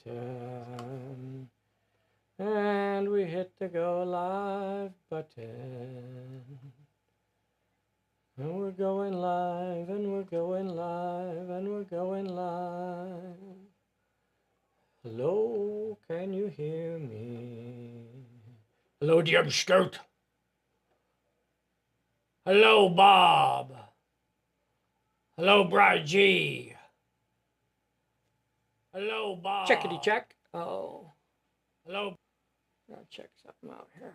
button. And we hit the go live button. And we're going live, and we're going live, and we're going live. Hello, can you hear me? Hello, Jim Scout. Hello, Bob. Hello, Brad G. Hello, Bob. Checkity check. Oh. Hello. Gotta check something out here.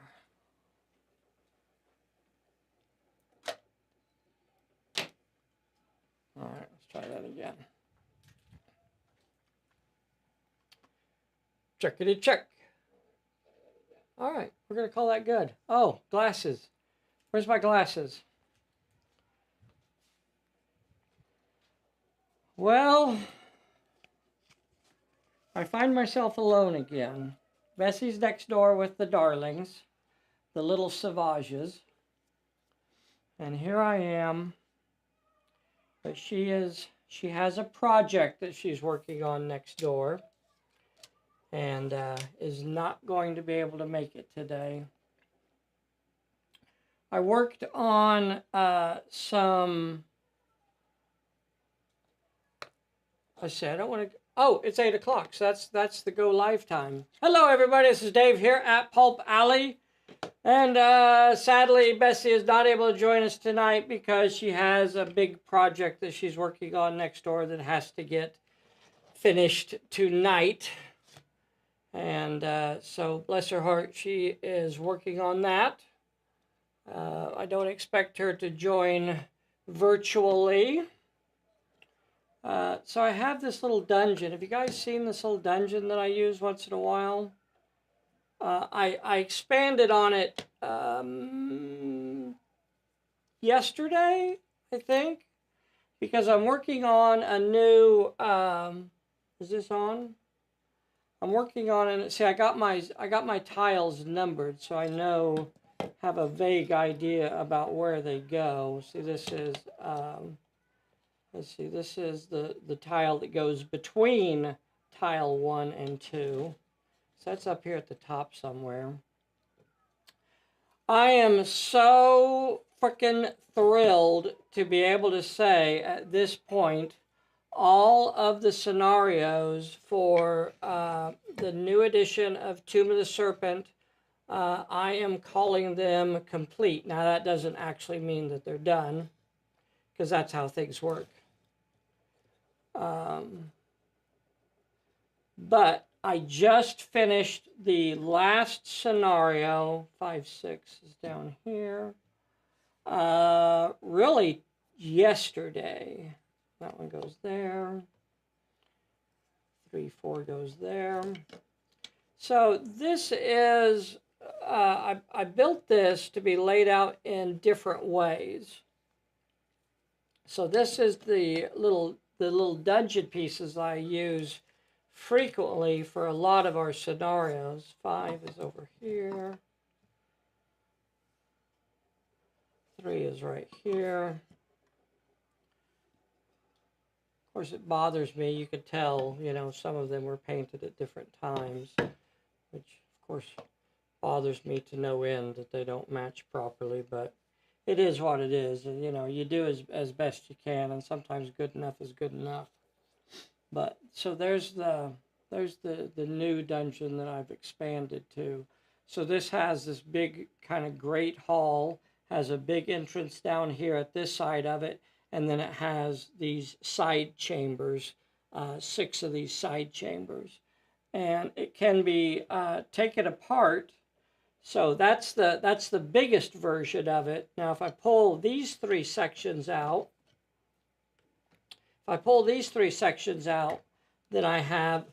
All right, let's try that again. Checkity check. All right, we're gonna call that good. Oh, glasses. Where's my glasses? Well, I find myself alone again. Bessy's next door with the darlings, the little savages. And here I am. But she has a project that she's working on next door. And is not going to be able to make it today. I worked on some... I said I don't want to... Oh, it's 8 o'clock, so that's the go live time. Hello, everybody. This is Dave here at Pulp Alley. And sadly, Bessy is not able to join us tonight because she has a big project that she's working on next door that has to get finished tonight. And so, bless her heart, she is working on that. I don't expect her to join virtually. So I have this little dungeon. Have you guys seen this little dungeon that I use once in a while? I expanded on it yesterday, I think, because I'm working on a new, is this on? I'm working on it. See, I got my tiles numbered, so I have a vague idea about where they go. See, this is, let's see, this is the tile that goes between tile 1 and 2. So that's up here at the top somewhere. I am so freaking thrilled to be able to say at this point all of the scenarios for the new edition of Tomb of the Serpent. I am calling them complete. Now that doesn't actually mean that they're done, because that's how things work. But I just finished the last scenario. 5, 6 is down here. Really yesterday. That one goes there. 3, 4 goes there. So this is, I built this to be laid out in different ways. So this is the little dungeon pieces I use frequently for a lot of our scenarios. 5 is over here. 3 is right here. Of course, it bothers me. You could tell, some of them were painted at different times, which, of course, bothers me to no end that they don't match properly, but it is what it is. And, you do as best you can, and sometimes good enough is good enough. But, so there's the new dungeon that I've expanded to. So this has this big kind of great hall, has a big entrance down here at this side of it, and then it has these side chambers, 6 of these side chambers. And it can be taken apart. So that's the biggest version of it. Now, if I pull these 3 sections out, then I have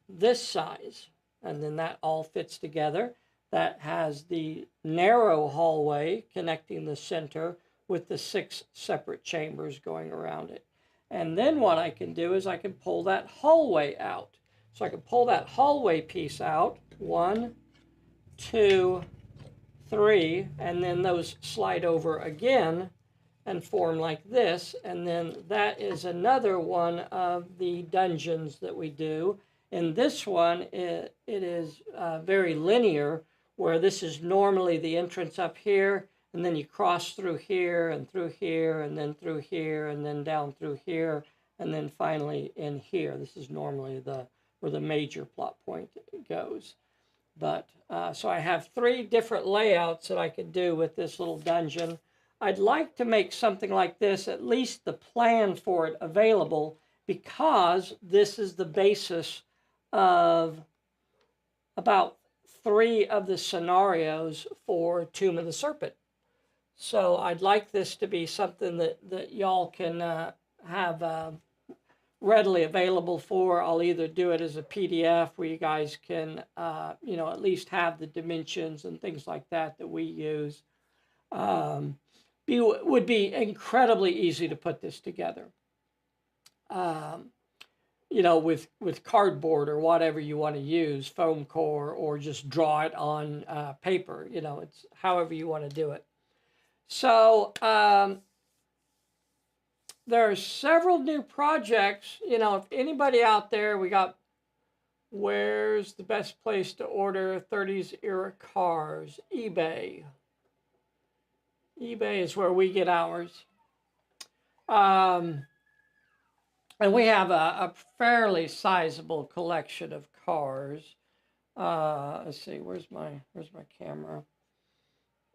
this size. And then that all fits together. That has the narrow hallway connecting the center with the 6 separate chambers going around it. And then what I can do is I can pull that hallway out. So I can pull that hallway piece out. 1, 2, 3, and then those slide over again and form like this. And then that is another one of the dungeons that we do. In this one, it is very linear, where this is normally the entrance up here, and then you cross through here, and then through here, and then down through here, and then finally in here. This is normally where the major plot point goes. But so I have 3 different layouts that I could do with this little dungeon. I'd like to make something like this, at least the plan for it available, because this is the basis of about 3 of the scenarios for Tomb of the Serpent. So I'd like this to be something that y'all can have readily available for. I'll either do it as a PDF where you guys can, at least have the dimensions and things like that we use. Would be incredibly easy to put this together. With cardboard or whatever you want to use, foam core, or just draw it on paper. It's however you want to do it. So there are several new projects. If anybody out there, where's the best place to order 30s era cars? eBay. eBay is where we get ours. And we have a fairly sizable collection of cars. Let's see, where's my camera?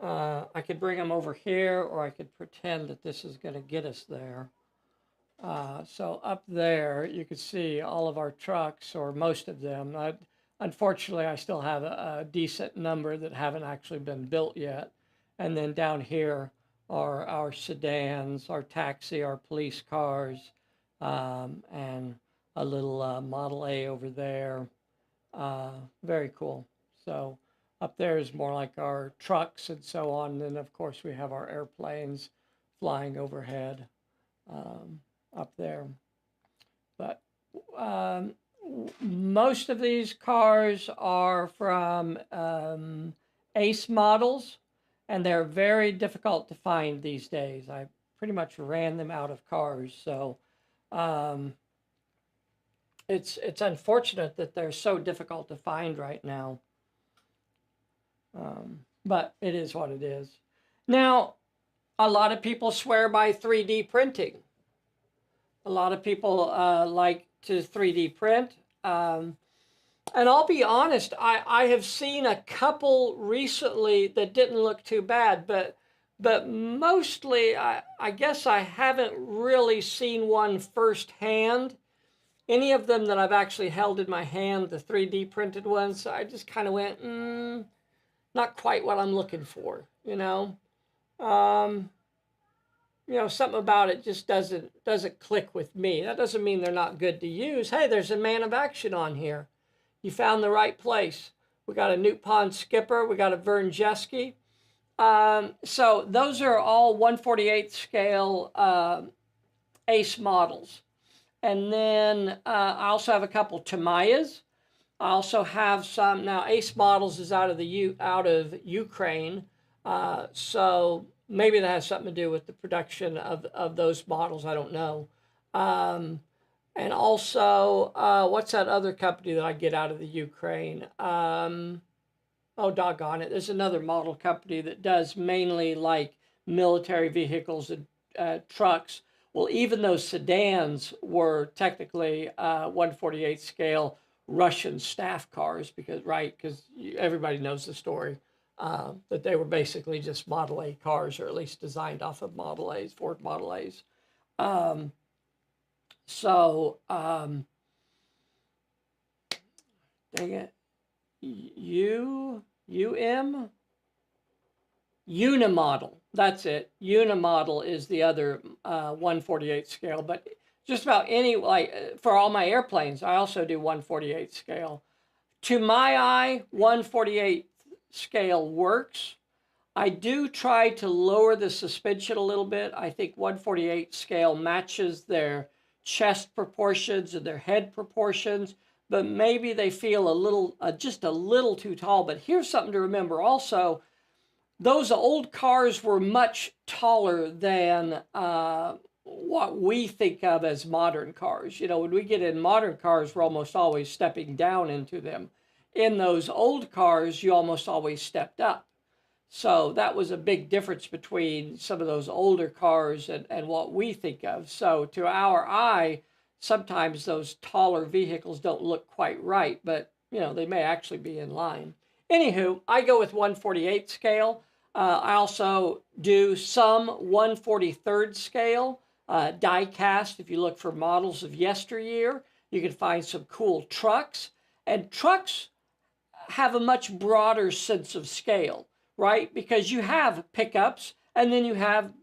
I could bring them over here, or I could pretend that this is going to get us there. So up there, you can see all of our trucks, or most of them. Unfortunately, I still have a decent number that haven't actually been built yet. And then down here are our sedans, our taxi, our police cars, and a little Model A over there. Very cool. So up there is more like our trucks and so on. And then, of course, we have our airplanes flying overhead up there. But most of these cars are from Ace models, and they're very difficult to find these days. I pretty much ran them out of cars. So it's unfortunate that they're so difficult to find right now. But it is what it is. Now, a lot of people swear by 3D printing. A lot of people like to 3D print. And I'll be honest, I have seen a couple recently that didn't look too bad, but mostly I guess I haven't really seen one firsthand. Any of them that I've actually held in my hand, the 3D printed ones, I just kind of went, not quite what I'm looking for, something about it just doesn't click with me. That doesn't mean they're not good to use. Hey, there's a Man of Action on here. You found the right place. We got a Newt Pond Skipper. We got a Vern Jeske. So those are all 1/48 scale Ace models. And then I also have a couple Tamayas. I also have some, now Ace models is out of Ukraine. So maybe that has something to do with the production of those models. I don't know. And also, what's that other company that I get out of the Ukraine? Oh, doggone it. There's another model company that does mainly like military vehicles and trucks. Well, even those sedans were technically 1/48 scale Russian staff cars because everybody knows the story. That they were basically just Model A cars, or at least designed off of Model A's, Ford Model A's. Dang it. Unimodel. That's it. Unimodel is the other 1/48 scale, but just about any, for all my airplanes, I also do 1/48 scale. To my eye, 1/48 scale works. I do try to lower the suspension a little bit. I think 1/48 scale matches their chest proportions and their head proportions, but maybe they feel just a little too tall. But here's something to remember also. Those old cars were much taller than what we think of as modern cars. You know, when we get in modern cars, we're almost always stepping down into them. In those old cars, you almost always stepped up. So that was a big difference between some of those older cars and what we think of. So to our eye, sometimes those taller vehicles don't look quite right, but you know, they may actually be in line. Anywho, I go with 1/48 scale. I also do some 1/43 scale die cast. If you look for models of yesteryear, you can find some cool trucks. And trucks have a much broader sense of scale, right? Because you have pickups and then you have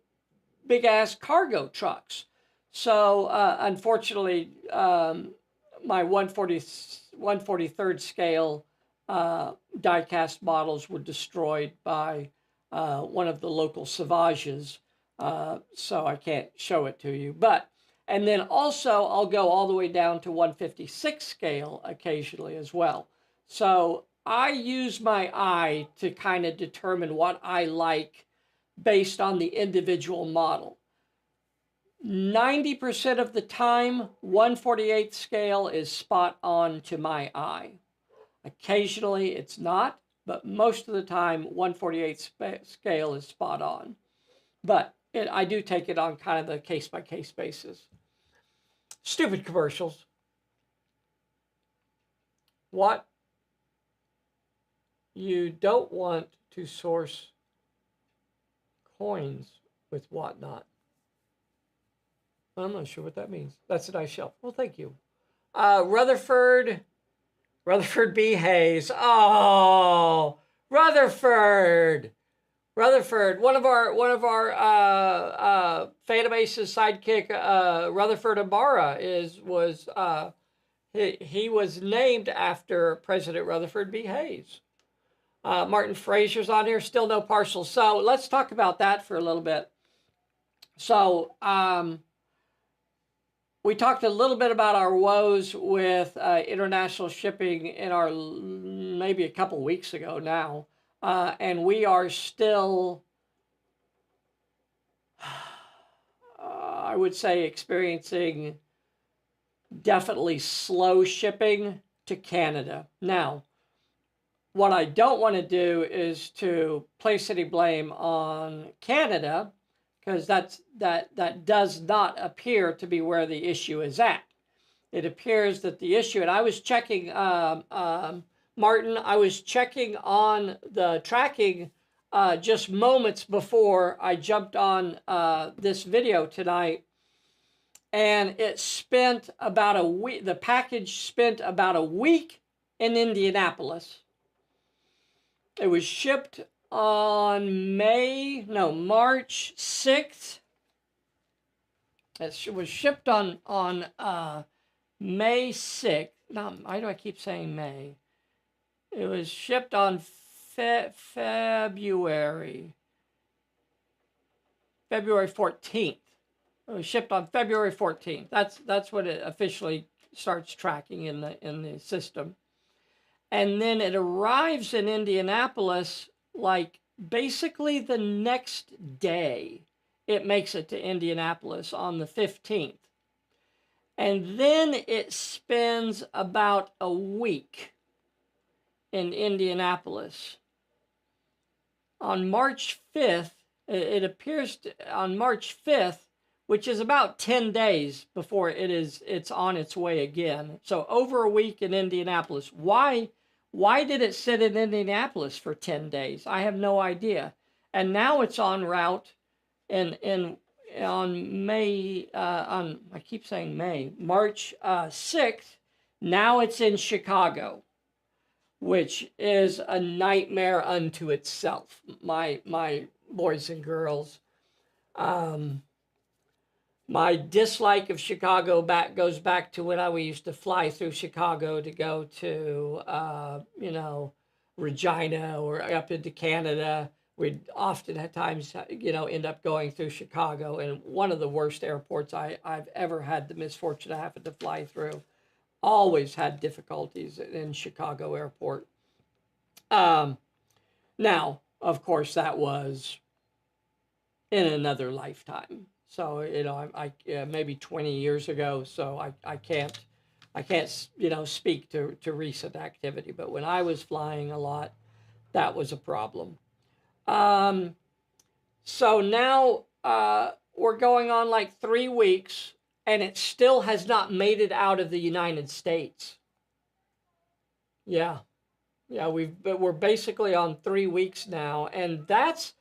big ass cargo trucks. So unfortunately, my 1/43 scale die-cast models were destroyed by one of the local Savages, so I can't show it to you. But and then also I'll go all the way down to 1/56 scale occasionally as well. So I use my eye to kind of determine what I like based on the individual model. 90% of the time, 1/48 scale is spot on to my eye. Occasionally it's not, but most of the time 1/48 scale is spot on. But I do take it on kind of a case-by-case basis. Stupid commercials. What you don't want to source coins with whatnot. I'm not sure what that means. That's a nice shelf. Well, thank you. Rutherford B. Hayes. Oh, Rutherford. One of our Phantom Ace's sidekick, Rutherford Ibarra, he was named after President Rutherford B. Hayes. Martin Fraser's on here, still no parcels. So let's talk about that for a little bit. So we talked a little bit about our woes with international shipping in our maybe a couple weeks ago now, and we are still, I would say, experiencing definitely slow shipping to Canada. Now, what I don't want to do is to place any blame on Canada, because that does not appear to be where the issue is at. It appears that the issue, and I was checking, Martin, I was checking on the tracking just moments before I jumped on this video tonight, and it spent about a week, the package spent about a week in Indianapolis. It was shipped on March 6th. It was shipped on May 6th. No, why do I keep saying May? It was shipped on February 14th. It was shipped on February 14th. That's when it officially starts tracking in the system. And then it arrives in Indianapolis like basically the next day. It makes it to Indianapolis on the 15th. And then it spends about a week in Indianapolis. On March 5th, it appears on March 5th, which is about 10 days before it's on its way again. So over a week in Indianapolis. Why did it sit in Indianapolis for 10 days? I have no idea. And now it's en route on May, I keep saying May, March 6th. Now it's in Chicago, which is a nightmare unto itself, my boys and girls. My dislike of Chicago goes back to when we used to fly through Chicago to go to, Regina or up into Canada. We'd often at times, end up going through Chicago, and one of the worst airports I've ever had the misfortune of having to fly through. Always had difficulties in Chicago airport. Now, of course, that was in another lifetime. So, you know, maybe 20 years ago. So I can't, you know, speak to recent activity. But when I was flying a lot, that was a problem. Um, so now we're going on like 3 weeks, and it still has not made it out of the United States. Yeah, yeah, we're basically on 3 weeks now, and that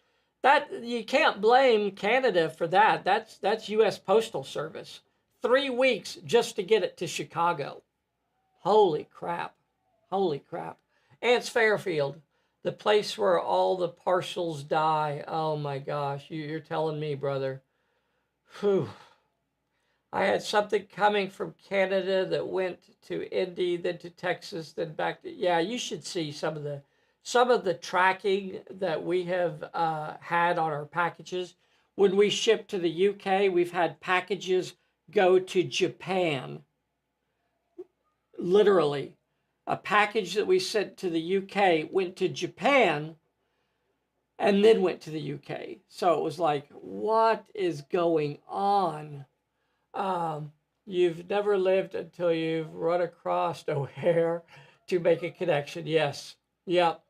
you can't blame Canada for that. That's U.S. Postal Service. 3 weeks just to get it to Chicago. Holy crap! Holy crap! And it's Fairfield, the place where all the parcels die. Oh my gosh, you're telling me, brother. Whew. I had something coming from Canada that went to Indy, then to Texas, then back to. Yeah, you should see some of the tracking that we have had on our packages. When we ship to the UK, we've had packages go to Japan. Literally, a package that we sent to the UK went to Japan and then went to the UK. So it was like, what is going on? Um, you've never lived until you've run across O'Hare to make a connection. Yes. Yep.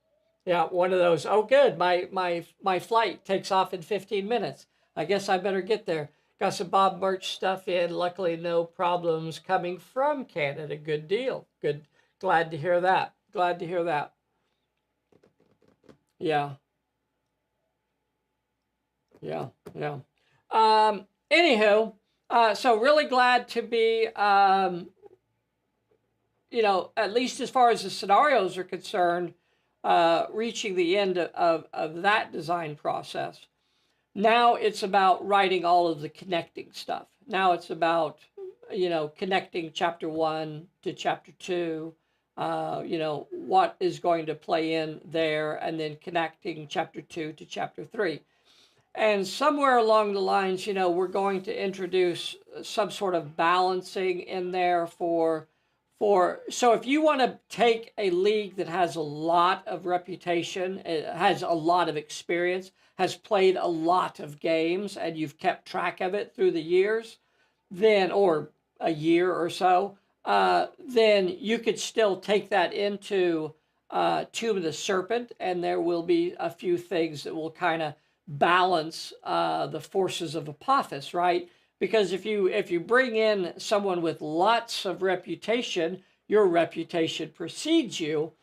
Yeah. One of those. Oh, good. My flight takes off in 15 minutes. I guess I better get there. Got some Bob Birch stuff in. Luckily, no problems coming from Canada. Good deal. Good. Glad to hear that. Glad to hear that. Yeah. Yeah. Yeah. Anywho, so really glad to be, you know, at least as far as the scenarios are concerned, reaching the end of that design process. Now it's about writing all of the connecting stuff. Now it's about, you know, connecting chapter 1 to chapter 2, you know, what is going to play in there, and then connecting chapter 2 to chapter 3. And somewhere along the lines, you know, we're going to introduce some sort of balancing in there so if you want to take a league that has a lot of reputation, it has a lot of experience, has played a lot of games, and you've kept track of it through the years, then, or a year or so, then you could still take that into Tomb of the Serpent, and there will be a few things that will kind of balance the forces of Apophis, right? Because if you bring in someone with lots of reputation, your reputation precedes you,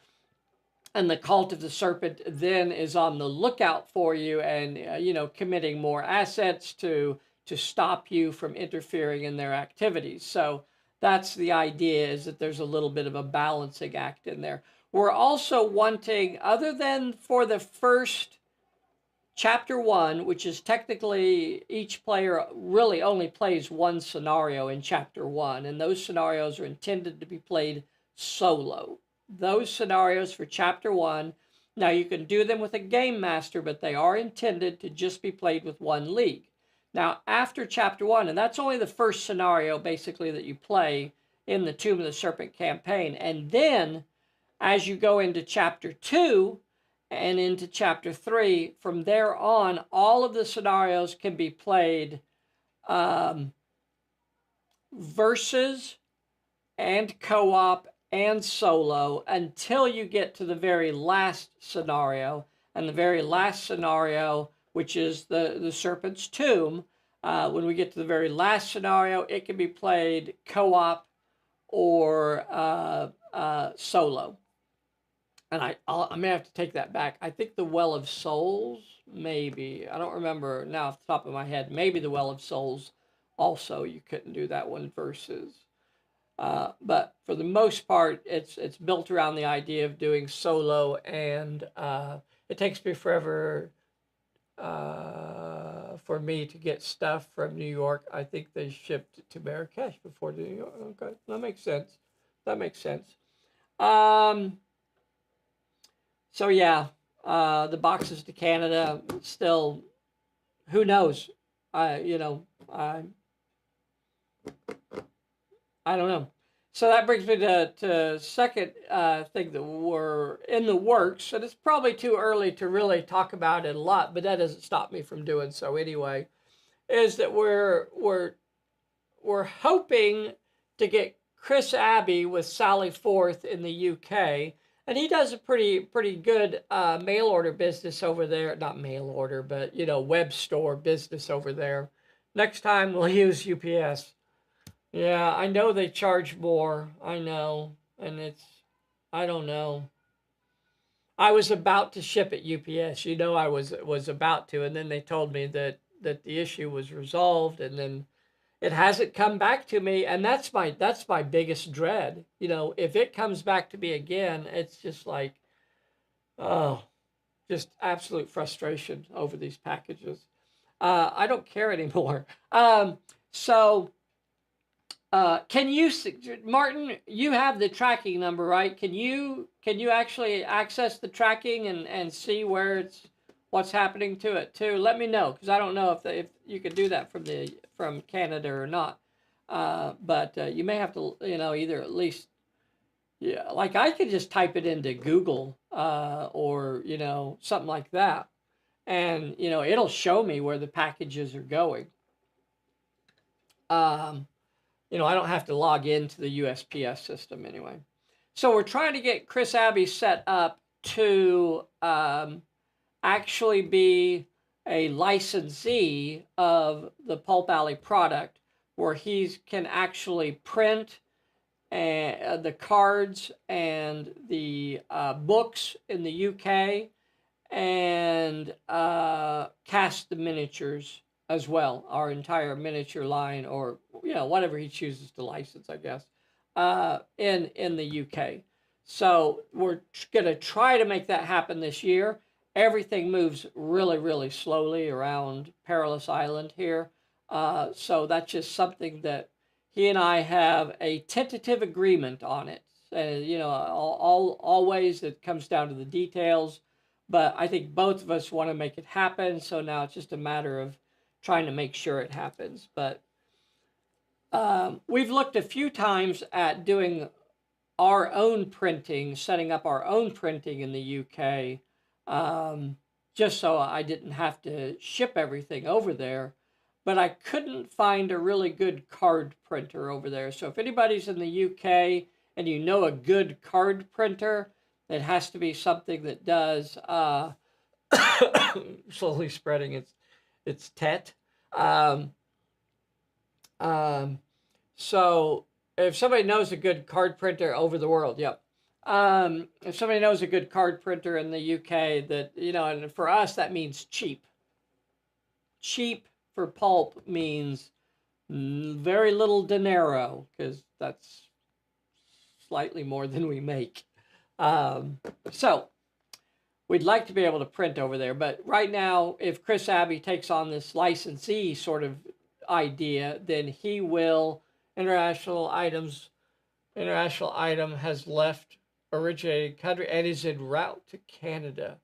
and the cult of the serpent then is on the lookout for you, and you know, committing more assets to stop you from interfering in their activities. So that's the idea, is that there's a little bit of a balancing act in there. We're also wanting, other than for the first chapter 1, which is technically each player really only plays one scenario in chapter 1, and those scenarios are intended to be played solo. Those scenarios for chapter 1, now you can do them with a game master, but they are intended to just be played with one league. Now, after chapter 1, and that's only the first scenario basically that you play in the Tomb of the Serpent campaign, and then as you go into chapter 2, and into chapter 3, from there on, all of the scenarios can be played versus and co-op and solo until you get to the very last scenario. And the very last scenario, which is the Serpent's Tomb, when we get to the very last scenario, it can be played co-op or solo. And I'm going to have to take that back. I think the Well of Souls, maybe. I don't remember now off the top of my head. Maybe the Well of Souls also, you couldn't do that one versus. But for the most part, it's built around the idea of doing solo, and it takes me forever for me to get stuff from New York. I think they shipped to Marrakesh before to New York. Okay, that makes sense. That makes sense. So yeah, the boxes to Canada still, who knows? You know, I don't know. So that brings me to second thing that were in the works, and it's probably too early to really talk about it a lot, but that doesn't stop me from doing so anyway. is that we're hoping to get Chris Abbey with Sally Forth in the UK, and he does a pretty good mail order business over there. Not mail order, but web store business over there. Next time we'll use UPS. Yeah, I know they charge more. I know, and I don't know. I was about to ship at UPS. I was about to, and then they told me that the issue was resolved, and then it hasn't come back to me, and that's my biggest dread. If it comes back to me again, it's just like, oh, just absolute frustration over these packages. I don't care anymore. So can you, Martin? You have the tracking number, right? Can you actually access the tracking and see what's happening to it too? Let me know, because I don't know if you could do that from Canada or not. But you may have to either at least, yeah, like I could just type it into Google or something like that, and it'll show me where the packages are going. Um, I don't have to log into the USPS system anyway. So we're trying to get Chris Abbey set up to actually be a licensee of the Pulp Alley product, where he can actually print the cards and the books in the UK, and cast the miniatures as well, our entire miniature line, or whatever he chooses to license, I guess, in the UK. So we're gonna try to make that happen this year. Everything moves really, really slowly around Perilous Island here, so that's just something that he and I have a tentative agreement on it. Always it comes down to the details, but I think both of us want to make it happen. So now it's just a matter of trying to make sure it happens. But we've looked a few times at doing our own printing, setting up our own printing in the UK, just so I didn't have to ship everything over there. But I couldn't find a really good card printer over there. So if anybody's in the UK and a good card printer, it has to be something that does slowly spreading its tet. So if somebody knows a good card printer over the world, yep. If somebody knows a good card printer in the UK, that and for us that means cheap. Cheap for Pulp means very little dinero, because that's slightly more than we make. So we'd like to be able to print over there, but right now, if Chris Abbey takes on this licensee sort of idea, then he will. International item has left originating country and is en route to Canada.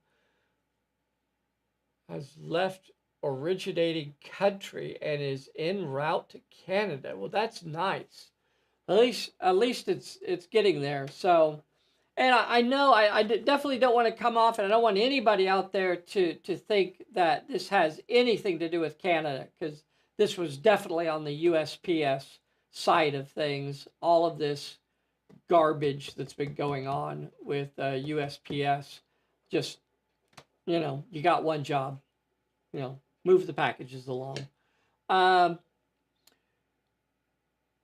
Has left originating country and is en route to Canada. Well, that's nice. At least it's getting there. So, and I know I definitely don't want to come off, and I don't want anybody out there to think that this has anything to do with Canada, because this was definitely on the USPS side of things. All of this garbage that's been going on with USPS, just you got one job, move the packages along.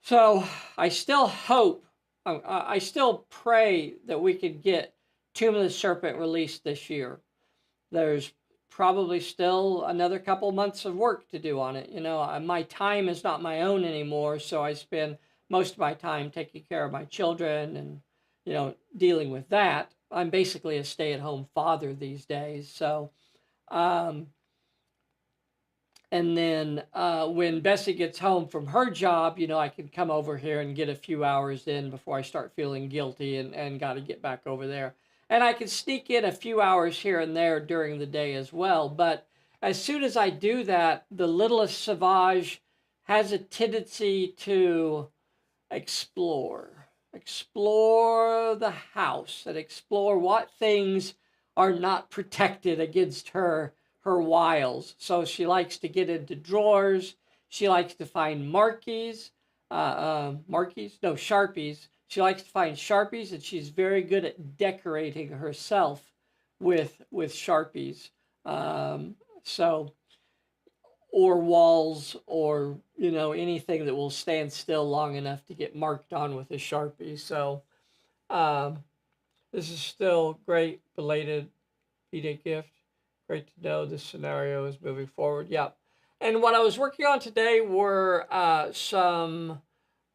So I still hope, I still pray that we could get Tomb of the Serpent released this year. There's probably still another couple months of work to do on it. My time is not my own anymore, so I spend most of my time taking care of my children and, dealing with that. I'm basically a stay-at-home father these days, so and then when Bessy gets home from her job, I can come over here and get a few hours in before I start feeling guilty and got to get back over there. And I can sneak in a few hours here and there during the day as well. But as soon as I do that, the littlest Sauvage has a tendency to explore the house and explore what things are not protected against her her wiles. So she likes to get into drawers. She likes to find Sharpies. She likes to find Sharpies, and she's very good at decorating herself with Sharpies. So, or walls, or anything that will stand still long enough to get marked on with a Sharpie. So this is still great belated B-Day gift. Great to know this scenario is moving forward. Yeah. And what I was working on today were some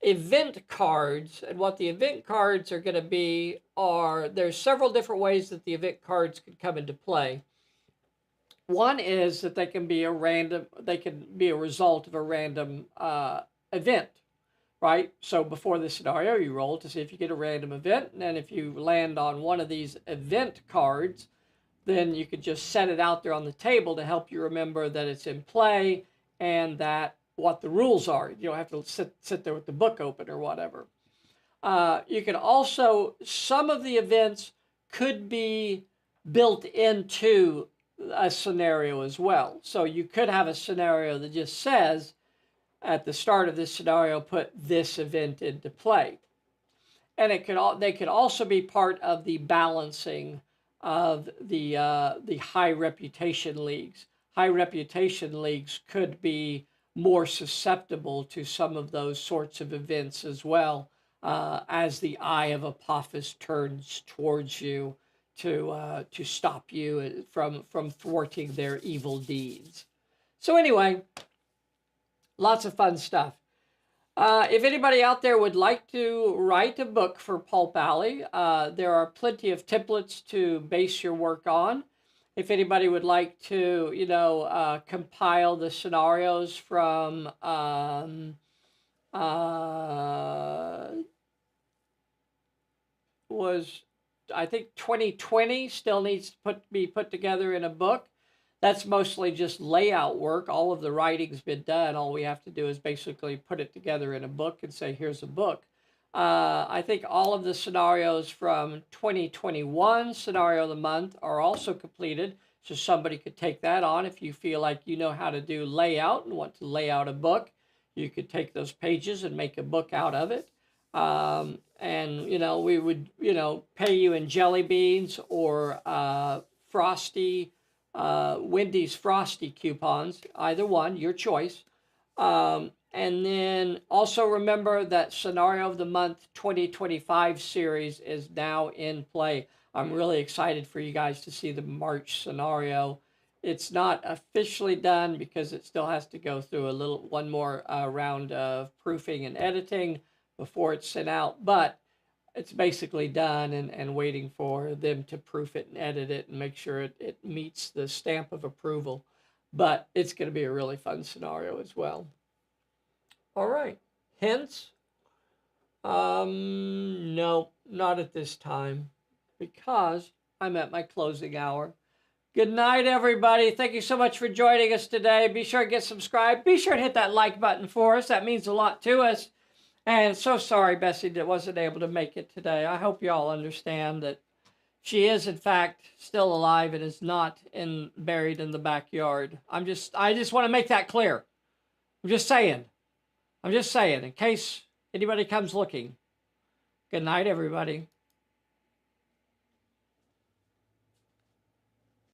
event cards. And what the event cards are going to be are, there's several different ways that the event cards could come into play. One is that they can be a result of a random event, right? So before this scenario, you roll to see if you get a random event. And then if you land on one of these event cards, then you could just set it out there on the table to help you remember that it's in play and that what the rules are. You don't have to sit there with the book open or whatever. You can also, some of the events could be built into a scenario as well. So you could have a scenario that just says, at the start of this scenario, put this event into play. And they could also be part of the balancing of the high reputation leagues. High reputation leagues could be more susceptible to some of those sorts of events as well, as the eye of Apophis turns towards you to stop you from thwarting their evil deeds. So anyway, lots of fun stuff. If anybody out there would like to write a book for Pulp Alley, there are plenty of templates to base your work on. If anybody would like to, compile the scenarios from I think 2020 still needs to be put together in a book. That's mostly just layout work. All of the writing's been done. All we have to do is basically put it together in a book and say, here's a book. I think all of the scenarios from 2021, Scenario of the Month, are also completed. So somebody could take that on. If you feel like you know how to do layout and want to lay out a book, you could take those pages and make a book out of it. And, we would, pay you in jelly beans or Wendy's Frosty coupons, either one, your choice. And then also remember that Scenario of the Month 2025 series is now in play. I'm really excited for you guys to see the March scenario. It's not officially done because it still has to go through one more round of proofing and editing before it's sent out, but it's basically done and waiting for them to proof it and edit it and make sure it meets the stamp of approval. But it's going to be a really fun scenario as well. All right. Hints? No, not at this time, because I'm at my closing hour. Good night, everybody. Thank you so much for joining us today. Be sure to get subscribed. Be sure to hit that like button for us. That means a lot to us. And so sorry, Bessy, that wasn't able to make it today. I hope you all understand that she is, in fact, still alive and is not buried in the backyard. I just want to make that clear. I'm just saying, in case anybody comes looking. Good night, everybody.